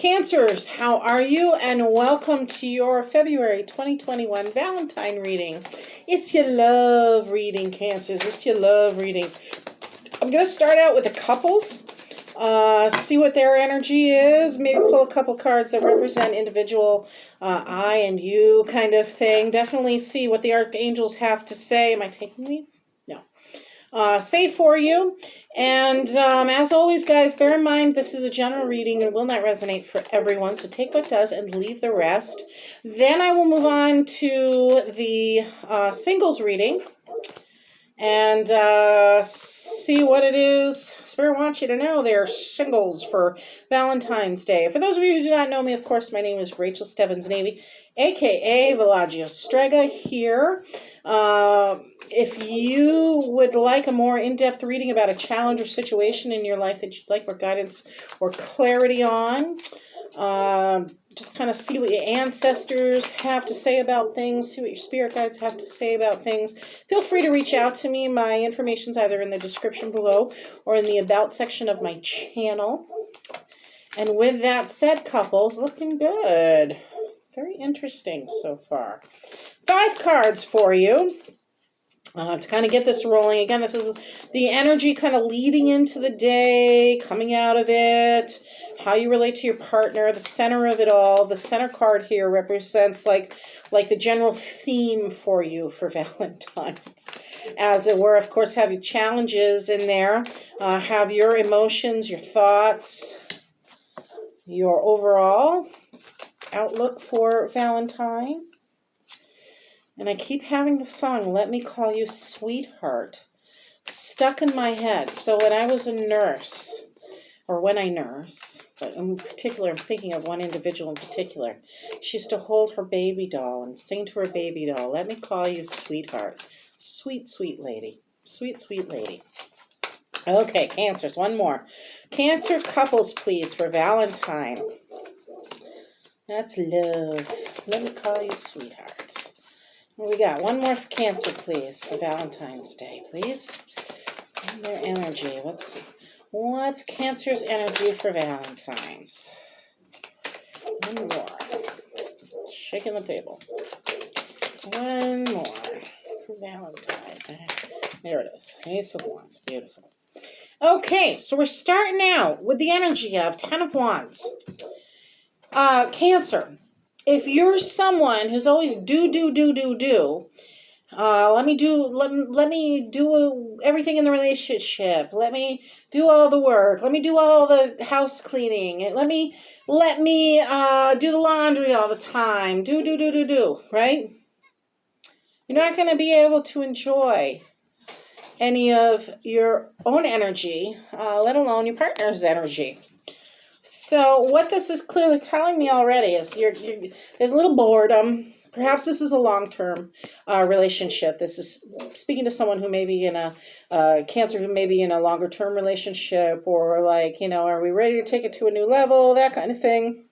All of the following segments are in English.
Cancers, how are you? And welcome to your February 2021 Valentine reading. It's your love reading, Cancers. It's your love reading. I'm going to start out with the couples, see what their energy is, maybe pull a couple cards that represent individual I and you kind of thing. Definitely see what the archangels have to say. Am I taking these? No. Say for you. And as always, guys, bear in mind this is a general reading and will not resonate for everyone. So take what does and leave the rest. Then I will move on to the singles reading and see what it is Spirit wants you to know. They're singles for Valentine's Day. For those of you who do not know me, of course, my name is Rachel Stebbins-Navy, aka Villagio Strega here. If you would like a more in-depth reading about a challenge or situation in your life that you'd like more guidance or clarity on, just kind of see what your ancestors have to say about things, see what your spirit guides have to say about things, feel free to reach out to me. My information's either in the description below or in the About section of my channel. And with that said, couples, looking good. Very interesting so far. 5 cards for you. To kind of get this rolling. Again, this is the energy kind of leading into the day, coming out of it, how you relate to your partner, the center of it all. The center card here represents like the general theme for you for Valentine's. As it were, of course, have your challenges in there, have your emotions, your thoughts, your overall outlook for Valentine. And I keep having the song, Let Me Call You Sweetheart, stuck in my head. So when I was a nurse, or when I nurse, but in particular, I'm thinking of one individual in particular, she used to hold her baby doll and sing to her baby doll, Let me call you sweetheart. Sweet, sweet lady. Sweet, sweet lady. Okay, Cancers, one more. Cancer couples, please, for Valentine. That's love. Let me call you sweetheart. What we got? One more for Cancer, please, for Valentine's Day, please. And their energy. What's Cancer's energy for Valentine's? One more. Shaking the table. One more for Valentine. There it is. Ace of Wands. Beautiful. Okay, so we're starting out with the energy of 10 of Wands. Cancer. If you're someone who's always do, let me do everything in the relationship. Let me do all the work. Let me do all the house cleaning. Let me do the laundry all the time. Do, right? You're not going to be able to enjoy any of your own energy, let alone your partner's energy. So what this is clearly telling me already is there's a little boredom. Perhaps this is a long-term relationship. This is speaking to someone who may be in a Cancer, who may be in a longer-term relationship, or like, are we ready to take it to a new level, that kind of thing.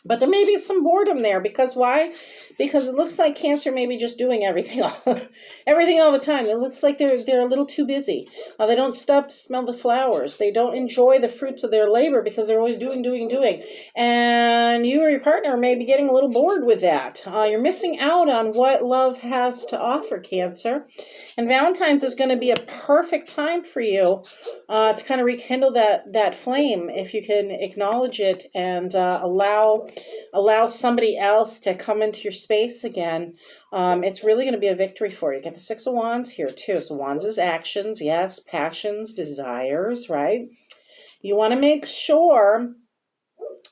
But there may be some boredom there, because why? Because it looks like Cancer may be just doing everything all the time. It looks like they're a little too busy. They don't stop to smell the flowers. They don't enjoy the fruits of their labor because they're always doing. And you or your partner may be getting a little bored with that. You're missing out on what love has to offer, Cancer. And Valentine's is going to be a perfect time for you to kind of rekindle that flame, if you can acknowledge it and allow somebody else to come into your space again. It's really going to be a victory for you. Get the 6 of Wands here too. So Wands is actions, yes, passions, desires, right? You want to make sure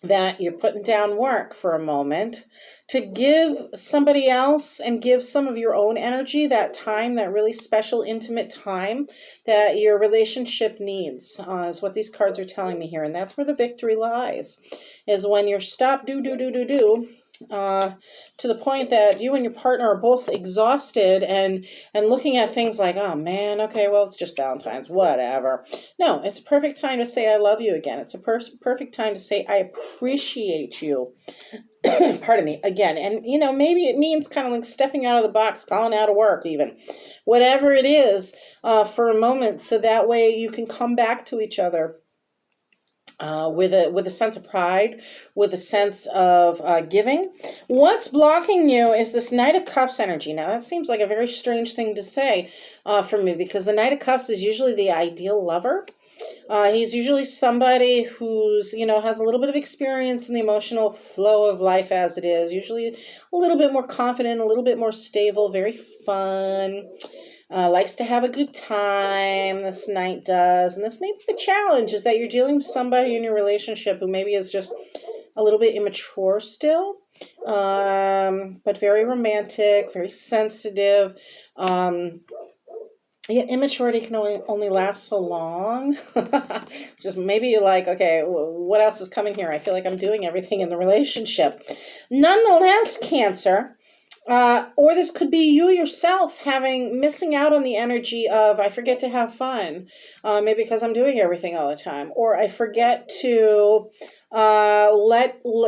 that you're putting down work for a moment to give somebody else and give some of your own energy, that time, that really special, intimate time that your relationship needs, is what these cards are telling me here. And that's where the victory lies, is when you're stopped to the point that you and your partner are both exhausted and looking at things like, oh man, okay, well, it's just Valentine's, whatever. No, it's a perfect time to say I love you again. It's a perfect time to say I appreciate you. Pardon me, again. And, maybe it means kind of like stepping out of the box, calling out of work even. Whatever it is, for a moment, so that way you can come back to each other with a sense of pride, with a sense of giving. What's blocking you is this Knight of Cups energy. Now, that seems like a very strange thing to say for me, because the Knight of Cups is usually the ideal lover. He's usually somebody who's, has a little bit of experience in the emotional flow of life as it is, usually a little bit more confident, a little bit more stable, very fun. Likes to have a good time, this knight does. And this may be the challenge, is that you're dealing with somebody in your relationship who maybe is just a little bit immature still, but very romantic, very sensitive. Yeah, immaturity can only last so long. Just maybe you're like, okay, what else is coming here? I feel like I'm doing everything in the relationship. Nonetheless, Cancer, or this could be you yourself missing out on the energy of, I forget to have fun, maybe because I'm doing everything all the time, or I forget to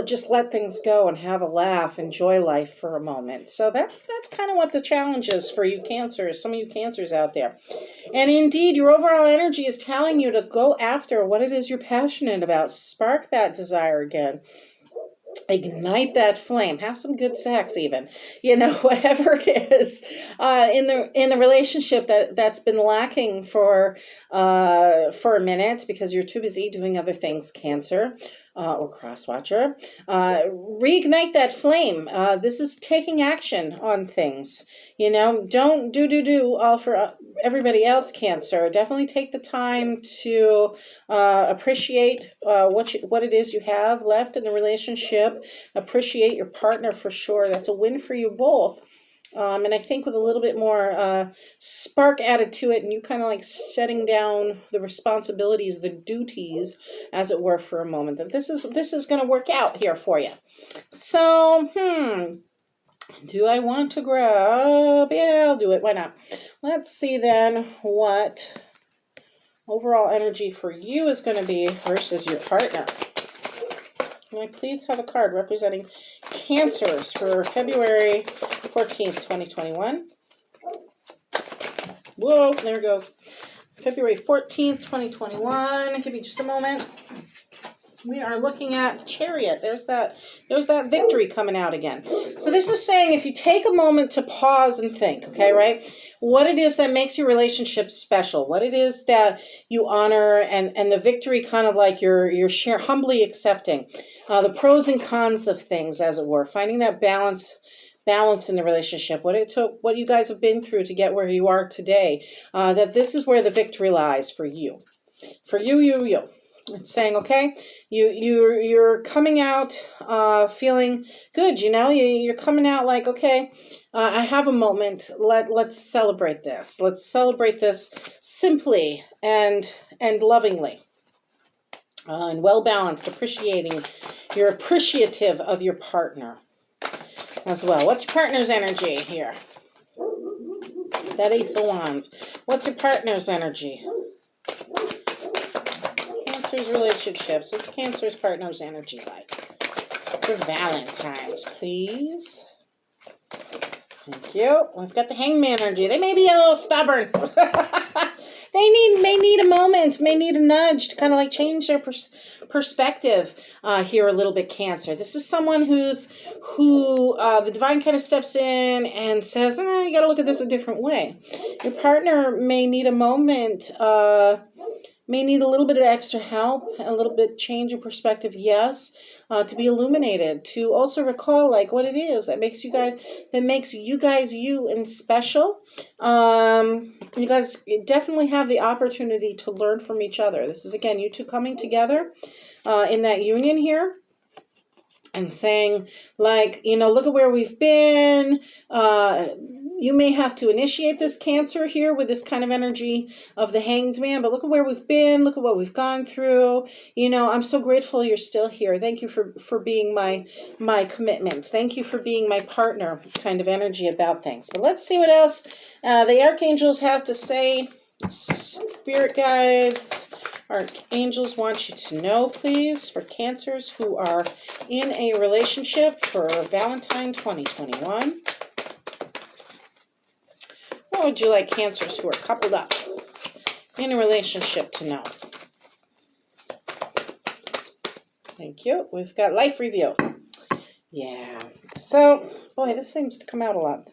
just let things go and have a laugh, enjoy life for a moment. So that's kind of what the challenge is for you Cancers, some of you Cancers out there. And indeed, your overall energy is telling you to go after what it is you're passionate about. Spark that desire again. Ignite that flame. Have some good sex, even. Whatever it is in the relationship that's been lacking for a minute because you're too busy doing other things, Cancer. Or Crosswatcher, reignite that flame. This is taking action on things. Don't do all for everybody else, Cancer. Definitely take the time to appreciate what it is you have left in the relationship. Appreciate your partner for sure. That's a win for you both. And I think with a little bit more spark added to it, and you kind of like setting down the responsibilities, the duties, as it were, for a moment, that this is going to work out here for you. So, do I want to grab? Yeah, I'll do it. Why not? Let's see then what overall energy for you is going to be versus your partner. Can I please have a card representing Cancers for February 14th, 2021? Whoa, there it goes. February 14th, 2021. Give me just a moment. We are looking at the Chariot. There's that victory coming out again. So this is saying if you take a moment to pause and think, okay, right? What it is that makes your relationship special, what it is that you honor, and the victory kind of like you're humbly accepting. The pros and cons of things, as it were. Finding that balance in the relationship, what it took, what you guys have been through to get where you are today. That this is where the victory lies for you. For you. It's saying, okay, you're coming out feeling good, you're coming out like, okay, I have a moment. Let's celebrate this. Let's celebrate this simply and lovingly. And well balanced, appreciating. You're appreciative of your partner as well. What's your partner's energy here? That Ace of Wands. What's your partner's energy? Cancer's relationships. What's Cancer's partner's energy like? For Valentine's, please. Thank you. We've got the Hangman energy. They may be a little stubborn. They may need a moment, may need a nudge to kind of like change their perspective here a little bit, Cancer. This is someone who the divine kind of steps in and says, you got to look at this a different way. Your partner may need a moment, may need a little bit of extra help, a little bit change of perspective, yes, to be illuminated, to also recall like what it is that makes you guys you and special. You guys definitely have the opportunity to learn from each other. This is, again, you two coming together in that union here. And saying, like, look at where we've been. You may have to initiate this, Cancer, here with this kind of energy of the Hanged Man. But look at where we've been. Look at what we've gone through. I'm so grateful you're still here. Thank you for being my commitment. Thank you for being my partner kind of energy about things. But let's see what else the archangels have to say. Spirit guides, archangels want you to know, please, for Cancers who are in a relationship for Valentine 2021. What would you like Cancers who are coupled up in a relationship to know? Thank you. We've got life review. Yeah. So, boy, this seems to come out a lot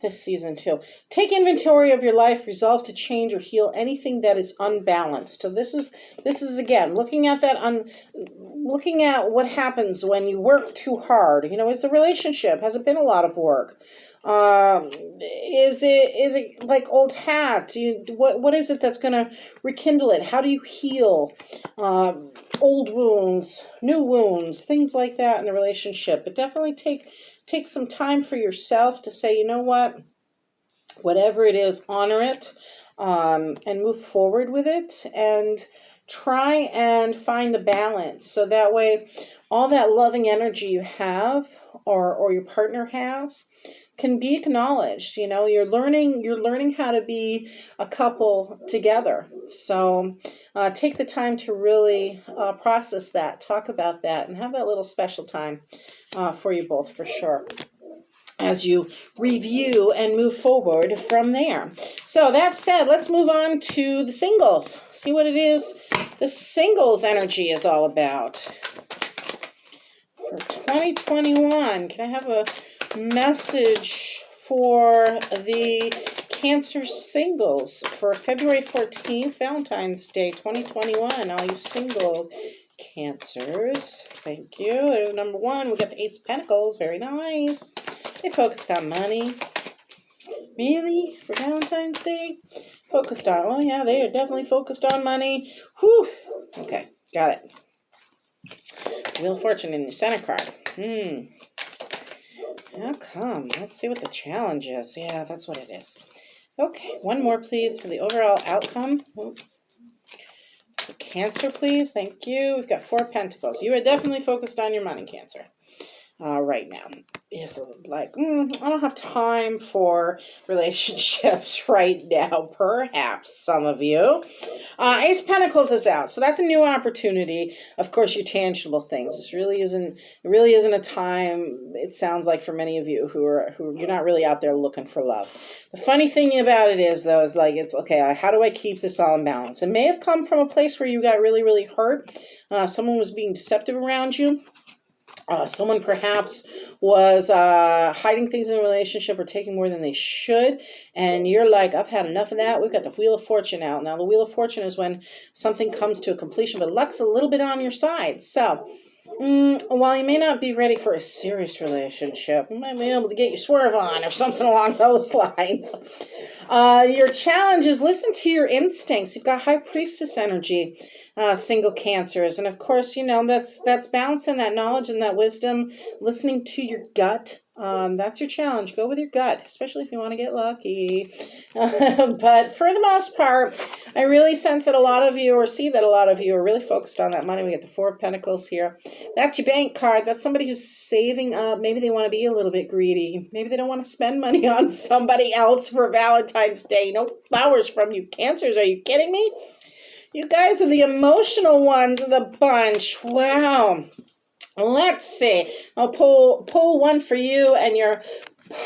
this season too. Take inventory of your life, resolve to change or heal anything that is unbalanced. So this is again looking at looking at what happens when you work too hard. You know, is the relationship, has it been a lot of work? Is it like old hat? What is it that's going to rekindle it? How do you heal old wounds, new wounds, things like that in the relationship? But definitely take some time for yourself to say, you know what, whatever it is, honor it, and move forward with it, and try and find the balance. So that way, all that loving energy you have, or your partner has, can be acknowledged. You know, you're learning how to be a couple together. So take the time to really process that, talk about that, and have that little special time for you both, for sure, as you review and move forward from there. So that said, let's move on to the singles. See what it is the singles energy is all about for 2021. Can I have a message for the Cancer singles for February 14th, Valentine's Day 2021? All you single Cancers, thank you. There's number one. We got the Ace of Pentacles. Very nice. They focused on money. Really? For Valentine's Day? Focused on, oh yeah, they are definitely focused on money. Whew. Okay, got it. Wheel of Fortune in your center card. How come? Let's see what the challenge is. Yeah, that's what it is. Okay, one more, please, for the overall outcome. Cancer, please. Thank you. We've got 4 of Pentacles. You are definitely focused on your money, Cancer. Right now. Yes, like, I don't have time for relationships right now. Perhaps some of you. Ace of Pentacles is out, so that's a new opportunity. Of course, your tangible things. This really isn't a time. It sounds like for many of you who you're not really out there looking for love. The funny thing about it is, though, is like, it's okay. How do I keep this all in balance? It may have come from a place where you got really, really hurt. Someone was being deceptive around you. Someone perhaps was hiding things in a relationship or taking more than they should, and you're like, I've had enough of that. We've got the Wheel of Fortune out. Now, the Wheel of Fortune is when something comes to a completion, but luck's a little bit on your side. So, while you may not be ready for a serious relationship, you might be able to get your swerve on or something along those lines. Your challenge is listen to your instincts. You've got High Priestess energy, single Cancers. And of course, you know, that's balancing that knowledge and that wisdom, listening to your gut. That's your challenge. Go with your gut, especially if you want to get lucky. But for the most part, I really sense that a lot of you, or see that a lot of you, are really focused on that money. We get the 4 of Pentacles here. That's your bank card. That's somebody who's saving up. Maybe they want to be a little bit greedy. Maybe they don't want to spend money on somebody else for Valentine's Day. No flowers from you, Cancers. Are you kidding me? You guys are the emotional ones of the bunch. Wow. Let's see. I'll pull one for you and your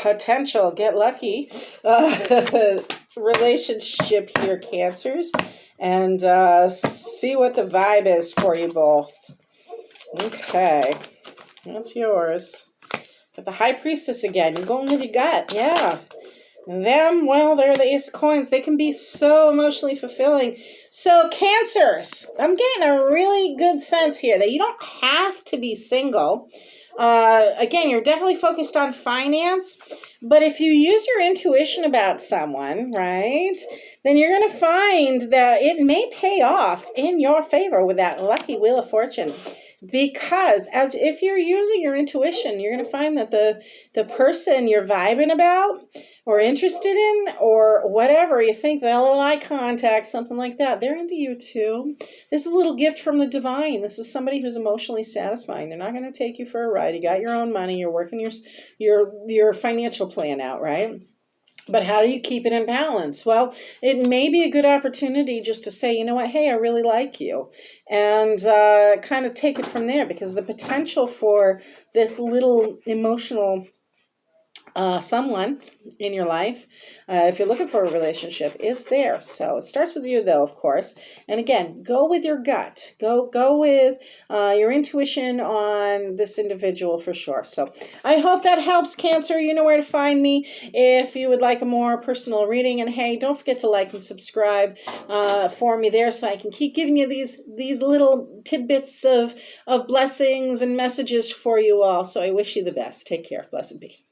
potential get lucky relationship here, Cancers, and see what the vibe is for you both. Okay, that's yours. But the High Priestess again. You're going with your gut. Yeah. Them, well, they're the Ace of Coins. They can be so emotionally fulfilling. So, Cancers, I'm getting a really good sense here that you don't have to be single. Again, you're definitely focused on finance, but if you use your intuition about someone, right, then you're going to find that it may pay off in your favor with that lucky Wheel of Fortune. Because as if you're using your intuition, you're going to find that the person you're vibing about or interested in or whatever, you think the little eye contact, something like that, they're into you too. This is a little gift from the divine. This is somebody who's emotionally satisfying. They're not going to take you for a ride. You got your own money. You're working your financial plan out, right? But how do you keep it in balance? Well, it may be a good opportunity just to say, you know what, hey, I really like you. And kind of take it from there, because the potential for this little emotional someone in your life, if you're looking for a relationship, is there. So it starts with you, though, of course. And again, go with your gut. Go with your intuition on this individual for sure. So I hope that helps, Cancer. You know where to find me if you would like a more personal reading. And hey, don't forget to like and subscribe for me there, so I can keep giving you these little tidbits of blessings and messages for you all. So I wish you the best. Take care. Blessed be.